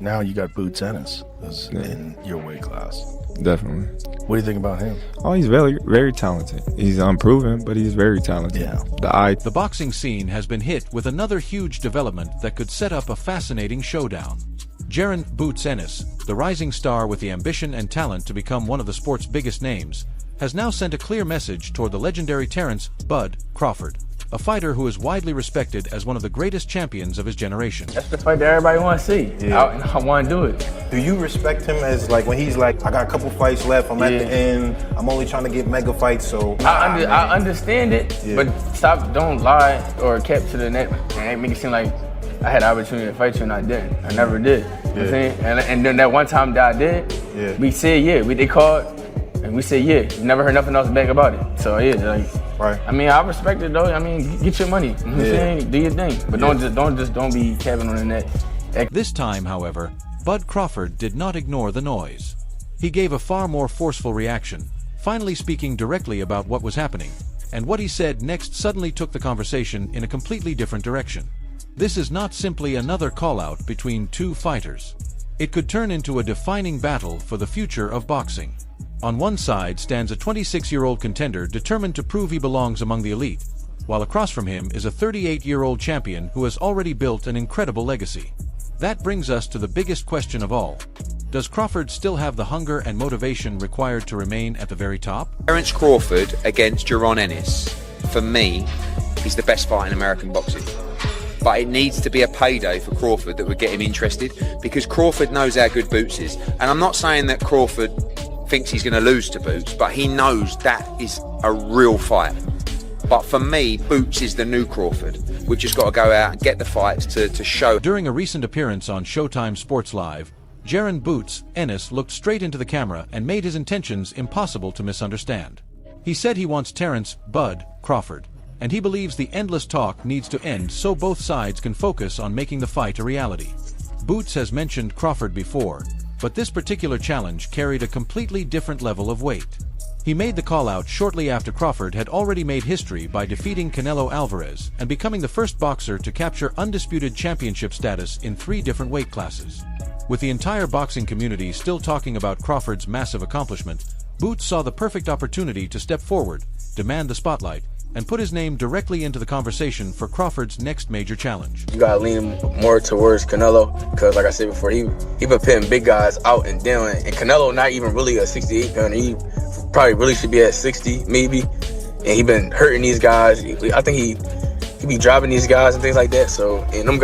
Now you got Boots Ennis who's in your weight class. Definitely. What do you think about him? Oh, he's very, very talented. He's unproven, but he's very talented. Yeah. The boxing scene has been hit with another huge development that could set up a fascinating showdown. Jaron Boots Ennis, the rising star with the ambition and talent to become one of the sport's biggest names, has now sent a clear message toward the legendary Terence "Bud" Crawford, a fighter who is widely respected as one of the greatest champions of his generation. That's the fight that everybody want to see. Yeah. I want to do it. Do you respect him as, like, when he's like, I got a couple fights left, I'm at the end, I'm only trying to get mega fights, so... I understand it, but don't lie or kept to the net and make it seem like I had the opportunity to fight you and I didn't. I never did. You know what I'm saying? And then that one time that I did, we said they called and we said we never heard nothing else back about it. So right. I mean, I respect it though. I mean, get your money. You know what I'm saying? Do your thing. But don't be capping on the net. This time, however, Bud Crawford did not ignore the noise. He gave a far more forceful reaction, finally speaking directly about what was happening, and what he said next suddenly took the conversation in a completely different direction. This is not simply another call-out between two fighters. It could turn into a defining battle for the future of boxing. On one side stands a 26-year-old contender determined to prove he belongs among the elite, while across from him is a 38-year-old champion who has already built an incredible legacy. That brings us to the biggest question of all. Does Crawford still have the hunger and motivation required to remain at the very top? Terence Crawford against Jaron Ennis, for me, is the best fight in American boxing. But it needs to be a payday for Crawford that would get him interested, because Crawford knows how good Boots is. And I'm not saying that Crawford thinks he's going to lose to Boots, but he knows that is a real fight. But for me, Boots is the new Crawford. We've just got to go out and get the fights to show. During a recent appearance on Showtime Sports Live, Jaron Boots Ennis looked straight into the camera and made his intentions impossible to misunderstand. He said he wants Terence "Bud" Crawford, and he believes the endless talk needs to end so both sides can focus on making the fight a reality. Boots has mentioned Crawford before, but this particular challenge carried a completely different level of weight. He made the call-out shortly after Crawford had already made history by defeating Canelo Alvarez and becoming the first boxer to capture undisputed championship status in 3 different weight classes. With the entire boxing community still talking about Crawford's massive accomplishment, Boots saw the perfect opportunity to step forward, demand the spotlight, and put his name directly into the conversation for Crawford's next major challenge. You gotta lean more towards Canelo, because like I said before, he been pitting big guys out and down, and Canelo not even really a 68 pounder. He probably really should be at 60 maybe, and he been hurting these guys. I think he be dropping these guys and things like that. So, and them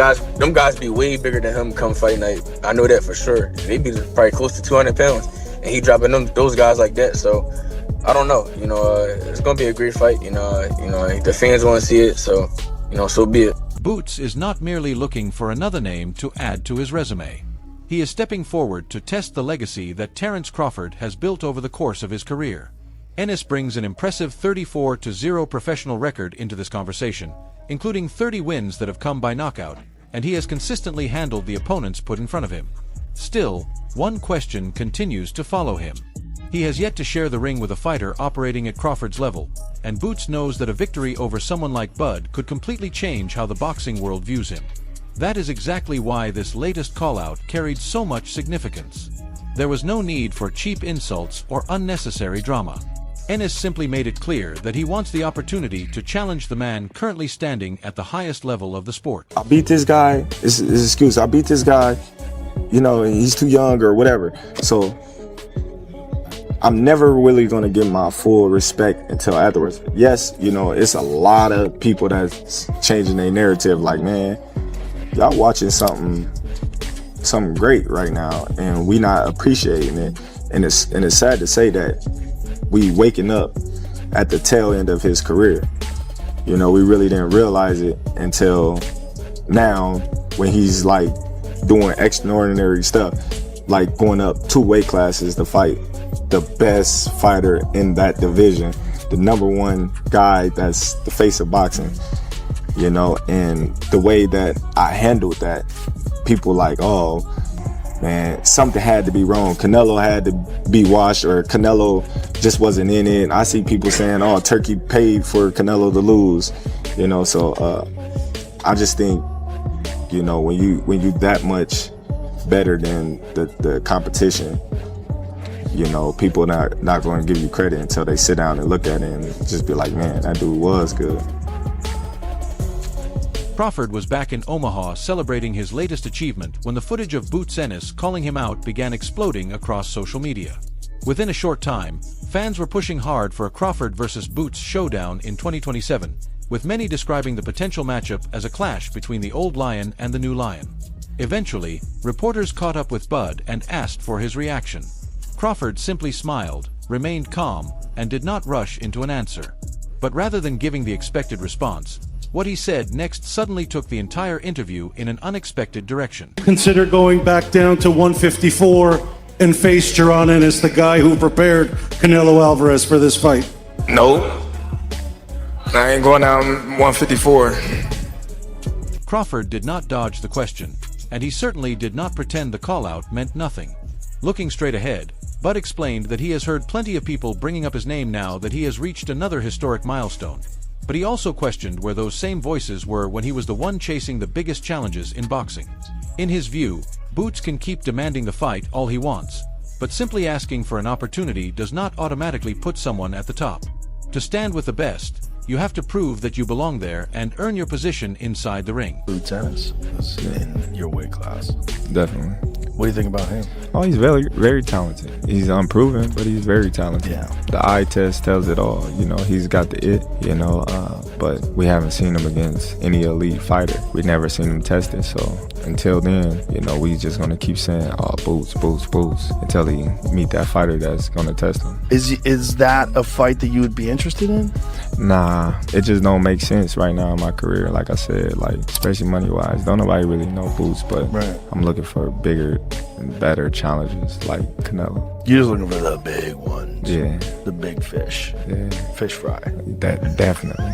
guys be way bigger than him come fight night. I know that for sure. They be probably close to 200 pounds, and he dropping those guys like that. So I don't know. It's gonna be a great fight. The fans want to see it, so so be it. Boots is not merely looking for another name to add to his resume. He is stepping forward to test the legacy that Terence Crawford has built over the course of his career. Ennis brings an impressive 34-0 professional record into this conversation, including 30 wins that have come by knockout, and he has consistently handled the opponents put in front of him. Still, one question continues to follow him. He has yet to share the ring with a fighter operating at Crawford's level, and Boots knows that a victory over someone like Bud could completely change how the boxing world views him. That is exactly why this latest call-out carried so much significance. There was no need for cheap insults or unnecessary drama. Ennis simply made it clear that he wants the opportunity to challenge the man currently standing at the highest level of the sport. I beat this guy, it's his excuse, I beat this guy, he's too young or whatever. So I'm never really gonna get my full respect until afterwards. Yes, it's a lot of people that's changing their narrative, like, man, y'all watching something great right now, and we not appreciating it. And it's sad to say that we waking up at the tail end of his career. We really didn't realize it until now, when he's like doing extraordinary stuff, like going up 2 weight classes to fight the best fighter in that division, the #1 guy that's the face of boxing. And the way that I handled that, people like, oh man, something had to be wrong. Canelo had to be washed, or Canelo just wasn't in it. I see people saying, oh, Turkey paid for Canelo to lose. So I just think, when you that much better than the competition, you know, people not going to give you credit until they sit down and look at it and just be like, man, that dude was good. Crawford was back in Omaha celebrating his latest achievement when the footage of Boots Ennis calling him out began exploding across social media. Within a short time, fans were pushing hard for a Crawford versus Boots showdown in 2027, with many describing the potential matchup as a clash between the old lion and the new lion. Eventually, reporters caught up with Bud and asked for his reaction. Crawford simply smiled, remained calm, and did not rush into an answer. But rather than giving the expected response, what he said next suddenly took the entire interview in an unexpected direction. Consider going back down to 154 and face Jaron Ennis, the guy who prepared Canelo Alvarez for this fight. No, I ain't going down 154. Crawford did not dodge the question, and he certainly did not pretend the call-out meant nothing. Looking straight ahead, Bud explained that he has heard plenty of people bringing up his name now that he has reached another historic milestone. But he also questioned where those same voices were when he was the one chasing the biggest challenges in boxing. In his view, Boots can keep demanding the fight all he wants, but simply asking for an opportunity does not automatically put someone at the top. To stand with the best, you have to prove that you belong there and earn your position inside the ring. Boots Ennis is in your weight class. Definitely. What do you think about him? Oh, he's very, very talented. He's unproven, but he's very talented. Yeah. The eye test tells it all. You know, he's got the it, you know, but we haven't seen him against any elite fighter. We've never seen him tested, so until then, you know, we just gonna keep saying, oh, Boots, Boots, Boots, until he meet that fighter that's gonna test him. Is that a fight that you would be interested in? Nah, it just don't make sense right now in my career. Like I said, like, especially money-wise, don't nobody really know Boots, but Right. I'm looking for bigger and better challenges like Canelo. You're just looking for the big ones. Yeah. The big fish. Yeah. Fish fry. That definitely,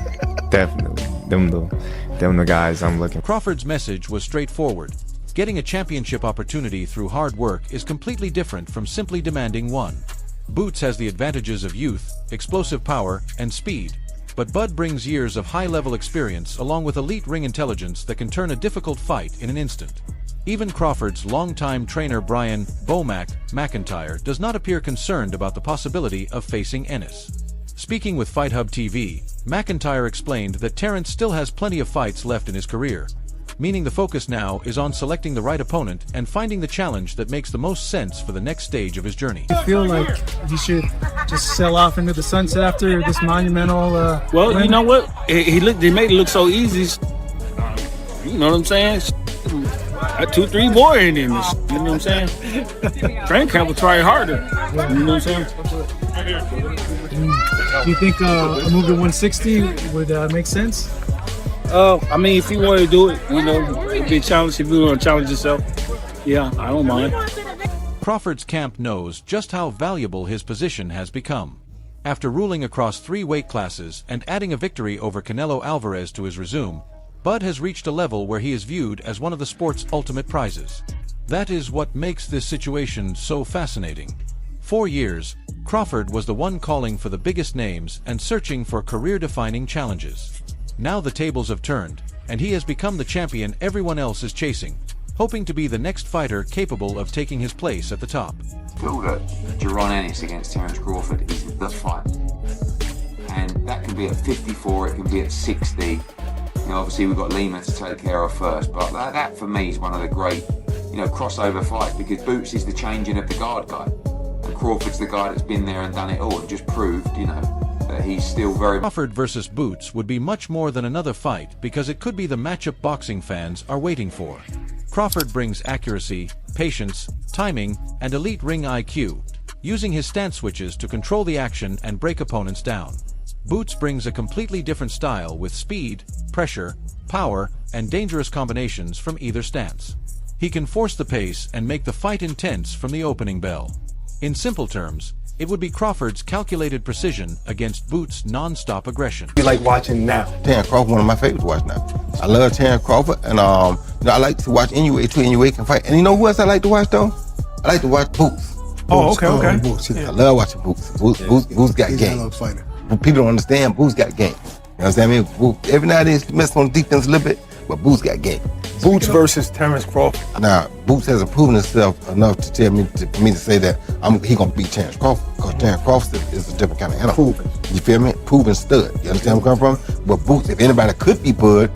definitely. Them the guys I'm looking for. Crawford's message was straightforward. Getting a championship opportunity through hard work is completely different from simply demanding one. Boots has the advantages of youth, explosive power, and speed, but Bud brings years of high-level experience along with elite ring intelligence that can turn a difficult fight in an instant. Even Crawford's longtime trainer Brian "Bomac" McIntyre does not appear concerned about the possibility of facing Ennis. Speaking with Fight Hub TV, McIntyre explained that Terence still has plenty of fights left in his career, meaning the focus now is on selecting the right opponent and finding the challenge that makes the most sense for the next stage of his journey. I feel like he should just sail off into the sunset after this monumental well, win. you know what? He made it look so easy. You know what I'm saying? Got 2-3 more in him. You know what I'm saying? Training camp will try harder. You know what I'm saying? Do you think a move to 160 would make sense? I mean, if you want to do it, you know, it'd be a challenge. If you want to challenge yourself, yeah, I don't mind. Crawford's camp knows just how valuable his position has become. After ruling across 3 weight classes and adding a victory over Canelo Alvarez to his resume, Bud has reached a level where he is viewed as one of the sport's ultimate prizes. That is what makes this situation so fascinating. For years, Crawford was the one calling for the biggest names and searching for career-defining challenges. Now the tables have turned, and he has become the champion everyone else is chasing, hoping to be the next fighter capable of taking his place at the top. I feel that Jaron Ennis against Terence Crawford is the fight. And that can be at 54, it can be at 60. You know, obviously we've got Lima to take care of first, but that for me is one of the great, you know, crossover fights, because Boots is the changing of the guard guy. And Crawford's the guy that's been there and done it all and just proved, you know, that he's still very... Crawford versus Boots would be much more than another fight because it could be the matchup boxing fans are waiting for. Crawford brings accuracy, patience, timing, and elite ring IQ, using his stance switches to control the action and break opponents down. Boots brings a completely different style with speed, pressure, power, and dangerous combinations from either stance. He can force the pace and make the fight intense from the opening bell. In simple terms, it would be Crawford's calculated precision against Boots' non-stop aggression. You like watching now? Terence Crawford, one of my favorites to watch now. I love Terence Crawford, and you know, I like to watch Inoue too. Inoue can fight. And you know who else I like to watch though? I like to watch Boots. Oh, okay. Boots. I love watching Boots. Boots got game. People don't understand Boots got game. You know what I'm saying? I mean, Boots, every now and then he messes on defense a little bit, but Boots got game. Boots versus Terence Crawford. Now, Boots hasn't proven himself enough to tell me for me to say that he gonna beat Terence Crawford, because Terence Crawford is a different kind of animal. You feel me? Proven stud. You understand where I'm coming from? But Boots, if anybody could be Bud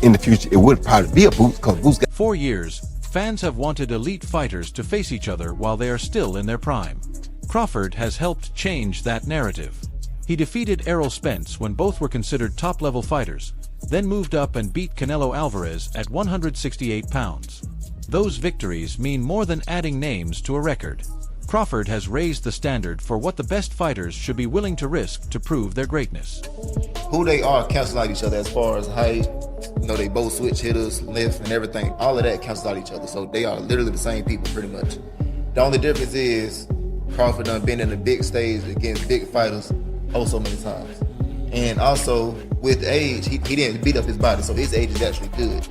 in the future, it would probably be a Boots, because Boots got. For years, fans have wanted elite fighters to face each other while they are still in their prime. Crawford has helped change that narrative. He defeated Errol Spence when both were considered top-level fighters, then moved up and beat Canelo Alvarez at 168 pounds. Those victories mean more than adding names to a record. Crawford has raised the standard for what the best fighters should be willing to risk to prove their greatness. Who they are cancel out each other as far as height. You know, they both switch hitters, lift, and everything. All of that cancels out each other. So they are literally the same people pretty much. The only difference is Crawford done been in the big stage against big fighters so many times. And also, with age, he didn't beat up his body, so his age is actually good.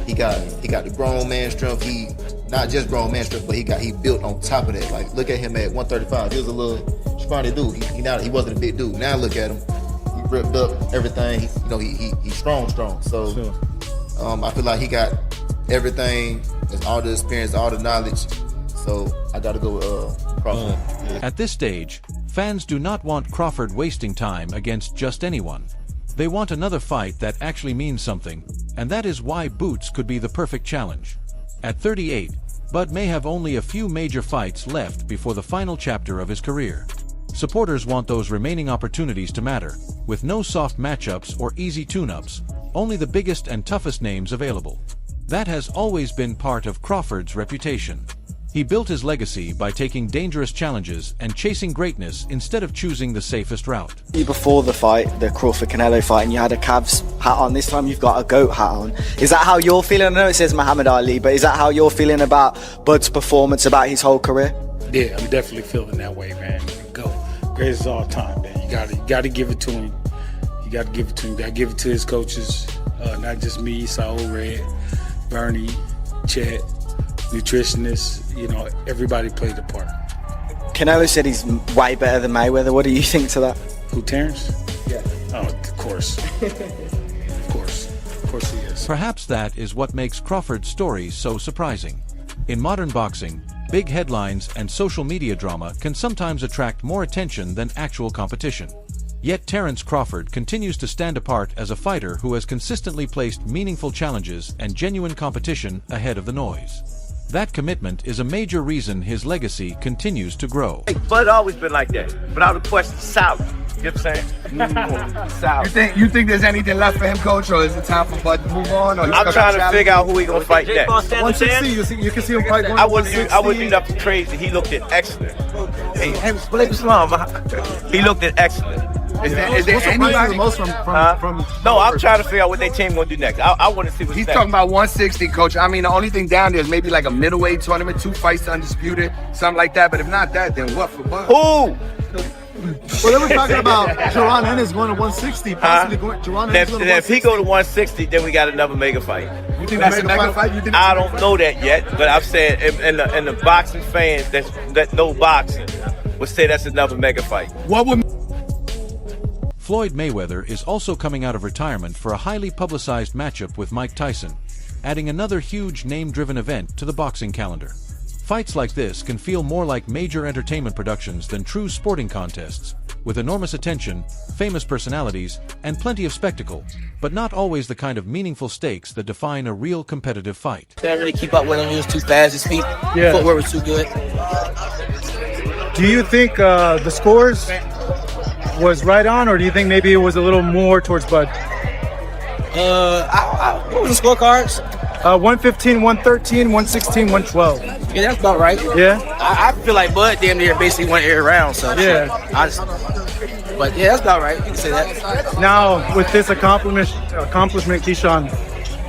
He got the grown man strength. He not just grown man strength, but he built on top of that. Like, look at him at 135. He was a little scrawny dude. He wasn't a big dude. Now look at him. He ripped up everything. He's strong. So Sure. I feel like he got everything, all the experience, all the knowledge. So I got to go with Crawford. At this stage, fans do not want Crawford wasting time against just anyone. They want another fight that actually means something, and that is why Boots could be the perfect challenge. At 38, Bud may have only a few major fights left before the final chapter of his career. Supporters want those remaining opportunities to matter, with no soft matchups or easy tune-ups, only the biggest and toughest names available. That has always been part of Crawford's reputation. He built his legacy by taking dangerous challenges and chasing greatness instead of choosing the safest route. Before the fight, the Crawford-Canelo fight, and you had a Cavs hat on. This time you've got a GOAT hat on. Is that how you're feeling? I know it says Muhammad Ali, but is that how you're feeling about Bud's performance, about his whole career? Yeah, I'm definitely feeling that way, man. Go. Greatest of all time, man. You gotta give it to him. You gotta give it to him. You gotta give it to his coaches. Not just me, Saul Red, Bernie, Chet, nutritionists, everybody played a part. Canelo said he's way better than Mayweather. What do you think to that? Who, Terence? Yeah. Oh, of course. Of course he is. Perhaps that is what makes Crawford's story so surprising. In modern boxing, big headlines and social media drama can sometimes attract more attention than actual competition. Yet Terence Crawford continues to stand apart as a fighter who has consistently placed meaningful challenges and genuine competition ahead of the noise. That commitment is a major reason his legacy continues to grow. Bud always been like that. Without a question, solid. You know what I'm saying? Solid. You think there's anything left for him, Coach, or is it time for Bud to move on? Or I'm trying to figure out who he gonna fight next. 160, you can see him fight 160. I wouldn't do nothing crazy. He looked at excellent. He looked at excellent. Is there anybody most from No, I'm trying to figure out what their team gonna do next. I want to see what's He's next. talking about 160, Coach. I mean, the only thing down there is maybe like a middleweight tournament, 2 fights undisputed, something like that. But if not that, then what for Bud? Who? Well, they were talking about Jaron Ennis going to 160, possibly going. Jaron Ennis going to 160. If he go to 160, then we got another mega fight. You think that's a mega fight? I don't know that yet, but I'm saying in the boxing fans that know boxing would say that's another mega fight. What would? Floyd Mayweather is also coming out of retirement for a highly publicized matchup with Mike Tyson, adding another huge name-driven event to the boxing calendar. Fights like this can feel more like major entertainment productions than true sporting contests, with enormous attention, famous personalities, and plenty of spectacle, but not always the kind of meaningful stakes that define a real competitive fight. Couldn't really keep up with him. He was too fast. His feet, Yeah. footwork was too good. Do you think the scores was right on, or do you think maybe it was a little more towards Bud? What was the scorecards? 115, 113, 116, 112. Yeah, that's about right. Yeah? I feel like Bud damn near basically went every round, so Yeah. But yeah, that's about right. You can say that. Now, with this accomplishment, Keyshawn,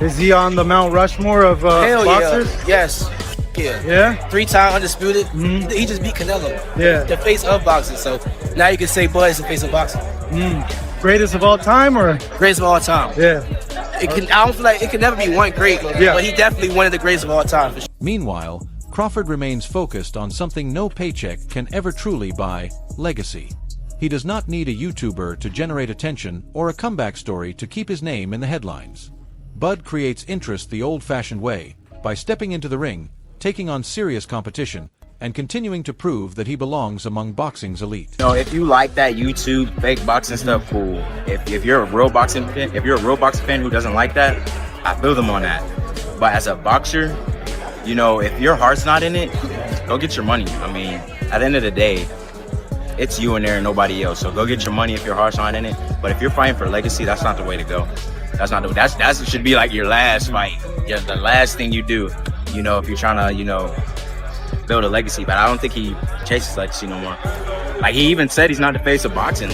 is he on the Mount Rushmore of Hell boxers? yeah. Yes. Yeah. Yeah? 3-time undisputed. He just beat Canelo. Yeah. The face of boxing. So now you can say Bud is the face of boxing. Greatest of all time, or? Greatest of all time. Yeah. I don't feel like it can never be one great, but he definitely one of the greatest of all time. Meanwhile, Crawford remains focused on something no paycheck can ever truly buy: legacy. He does not need a YouTuber to generate attention or a comeback story to keep his name in the headlines. Bud creates interest the old-fashioned way, by stepping into the ring, taking on serious competition, and continuing to prove that he belongs among boxing's elite. You know, if you like that YouTube fake boxing stuff, cool. If you're a real boxing fan, who doesn't like that, I feel them on that. But as a boxer, you know, if your heart's not in it, go get your money. I mean, at the end of the day, it's you in there and nobody else. So go get your money if your heart's not in it. But if you're fighting for legacy, that's not the way to go. That should be like your last fight. Yeah, the last thing you do. You know, if you're trying to, you know, build a legacy. But I don't think he chases legacy no more. Like, he even said he's not the face of boxing.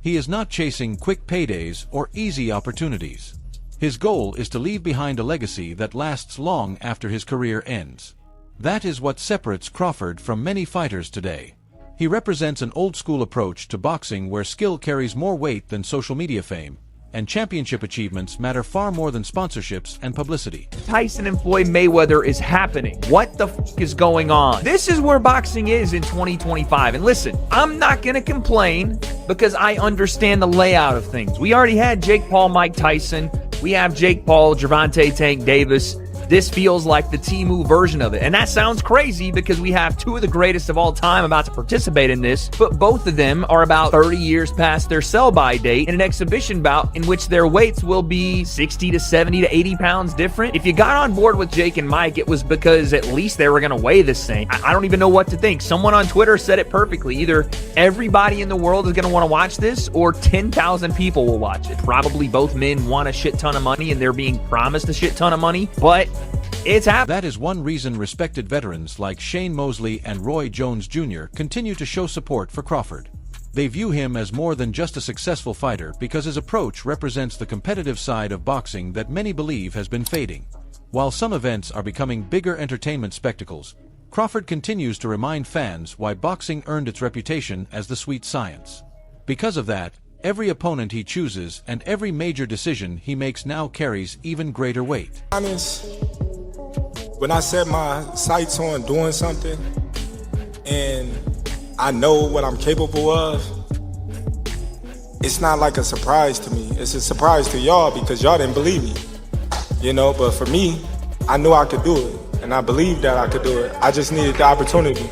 He is not chasing quick paydays or easy opportunities. His goal is to leave behind a legacy that lasts long after his career ends. That is what separates Crawford from many fighters today. He represents an old-school approach to boxing where skill carries more weight than social media fame, and championship achievements matter far more than sponsorships and publicity. Tyson and Floyd Mayweather is happening. What the f*** is going on? This is where boxing is in 2025. And listen, I'm not going to complain because I understand the layout of things. We already had Jake Paul, Mike Tyson. We have Jake Paul, Gervonta Tank Davis. This feels like the Temu version of it. And that sounds crazy because we have two of the greatest of all time about to participate in this, but both of them are about 30 years past their sell-by date in an exhibition bout in which their weights will be 60 to 70 to 80 pounds different. If you got on board with Jake and Mike, it was because at least they were going to weigh the same. I don't even know what to think. Someone on Twitter said it perfectly. Either everybody in the world is going to want to watch this or 10,000 people will watch it. Probably both men want a shit ton of money and they're being promised a shit ton of money, but it's happening. That is one reason respected veterans like Shane Mosley and Roy Jones Jr. continue to show support for Crawford. They view him as more than just a successful fighter because his approach represents the competitive side of boxing that many believe has been fading. While some events are becoming bigger entertainment spectacles, Crawford continues to remind fans why boxing earned its reputation as the sweet science. Because of that, every opponent he chooses and every major decision he makes now carries even greater weight. When I set my sights on doing something and I know what I'm capable of, it's not like a surprise to me. It's a surprise to y'all because y'all didn't believe me, you know, but for me, I knew I could do it and I believed that I could do it. I just needed the opportunity.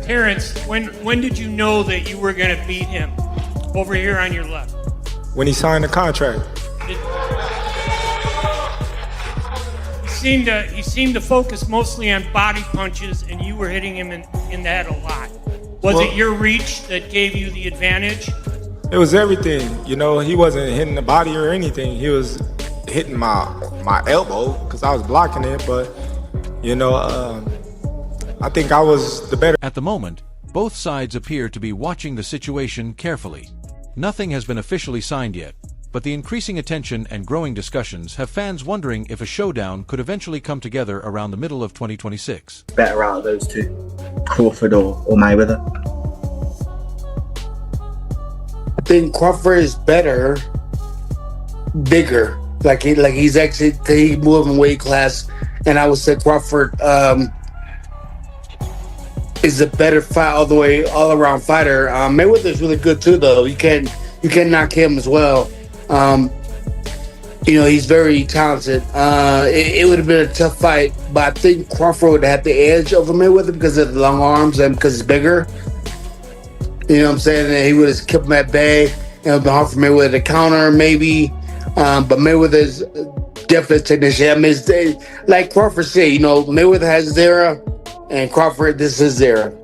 Terence, when did you know that you were going to beat him? Over here on your left. When he signed the contract. He seemed to focus mostly on body punches, and you were hitting him in the head a lot. Was it your reach that gave you the advantage? It was everything. You know, he wasn't hitting the body or anything. He was hitting my elbow because I was blocking it, but, you know, I think I was the better. At the moment, both sides appear to be watching the situation carefully. Nothing has been officially signed yet, but the increasing attention and growing discussions have fans wondering if a showdown could eventually come together around the middle of 2026. Better out of those two, Crawford or Mayweather? I think Crawford is better, bigger. Like he's actually he moving weight class, and I would say Crawford is a better fight all around fighter. Mayweather's really good too, though. You can't knock him as well. You know, he's very talented. It would have been a tough fight, but I think Crawford would have the edge over Mayweather because of the long arms and because he's bigger. You know what I'm saying? And he would have kept him at bay. It would have been hard for Mayweather to counter, maybe. But Mayweather's definitely a technician. I mean, it's, like Crawford said, you know, Mayweather has his era, and Crawford, this is his era.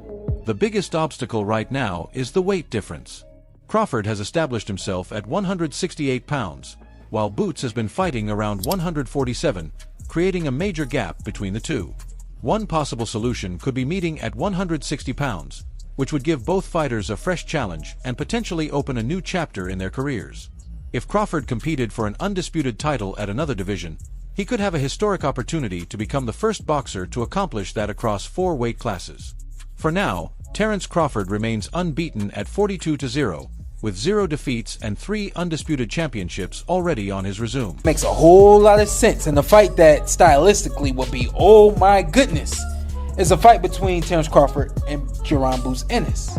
The biggest obstacle right now is the weight difference. Crawford has established himself at 168 pounds, while Boots has been fighting around 147, creating a major gap between the two. One possible solution could be meeting at 160 pounds, which would give both fighters a fresh challenge and potentially open a new chapter in their careers. If Crawford competed for an undisputed title at another division, he could have a historic opportunity to become the first boxer to accomplish that across 4 weight classes. For now, Terence Crawford remains unbeaten at 42-0, with 0 defeats and 3 undisputed championships already on his resume. Makes a whole lot of sense, and the fight that stylistically will be, oh my goodness, is a fight between Terence Crawford and Jaron Boots Ennis.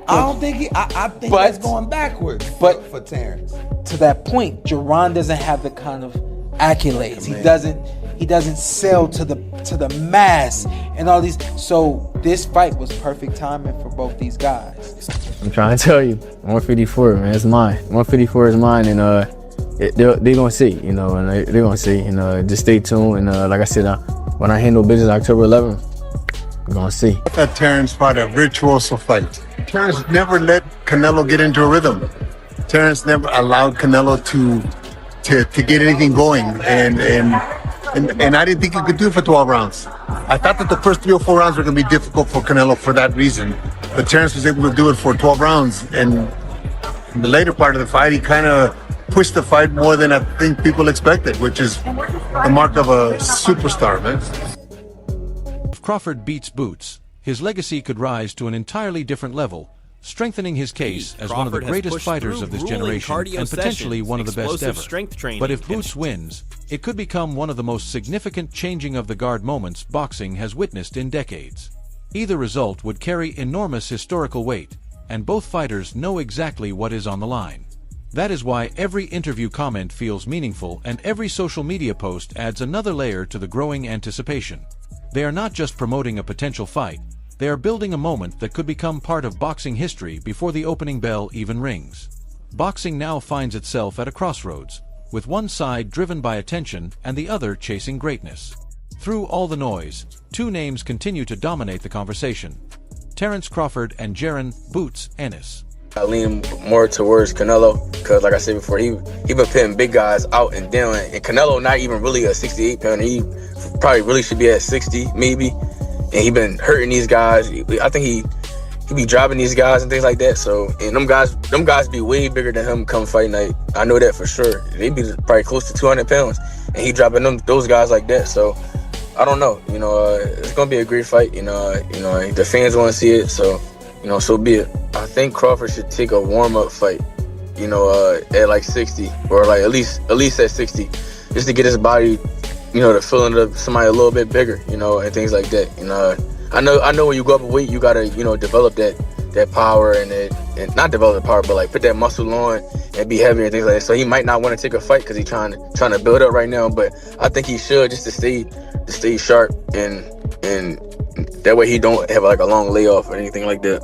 don't think he. I think that's going backwards. But for Terence, to that point, Jaron doesn't have the kind of accolades. He doesn't sell to the mass and all these. So this fight was perfect timing for both these guys. I'm trying to tell you, 154, man, it's mine. 154 is mine, and they're gonna see, and they're gonna see, and just stay tuned. And like I said, when I handle business October 11th, we're gonna see. That Terence fought a virtuoso fight. Terence never let Canelo get into a rhythm. Terence never allowed Canelo to get anything going, and I didn't think he could do it for 12 rounds. I thought that the first 3 or 4 rounds were going to be difficult for Canelo for that reason, but Terence was able to do it for 12 rounds, and in the later part of the fight, he kind of pushed the fight more than I think people expected, which is the mark of a superstar, man. If Crawford beats Boots, his legacy could rise to an entirely different level, strengthening his case as one of the greatest fighters of this generation and potentially one of the best ever. But if Boots wins, it could become one of the most significant changing of the guard moments boxing has witnessed in decades. Either result would carry enormous historical weight, and both fighters know exactly what is on the line. That is why every interview comment feels meaningful and every social media post adds another layer to the growing anticipation. They are not just promoting a potential fight, they are building a moment that could become part of boxing history before the opening bell even rings. Boxing now finds itself at a crossroads, with one side driven by attention and the other chasing greatness. Through all the noise, 2 names continue to dominate the conversation: Terence Crawford and Jaron "Boots" Ennis. I lean more towards Canelo because, like I said before, he been putting big guys out and down. And Canelo not even really a 68 pounder. He probably really should be at 60 maybe. And he been hurting these guys. I think he be dropping these guys and things like that. So, and them guys be way bigger than him come fight night. I know that for sure. They be probably close to 200 pounds, and he dropping those guys like that. So, I don't know. It's gonna be a great fight. The fans want to see it. So, so be it. I think Crawford should take a warm-up fight, at like 60 or like at least at 60, just to get his body, the feeling of somebody a little bit bigger, and things like that. I know when you go up a weight, you gotta, develop that power and not develop the power, but like put that muscle on and be heavier and things like that. So he might not want to take a fight because he's trying to build up right now, but I think he should just to stay sharp and that way he don't have like a long layoff or anything like that.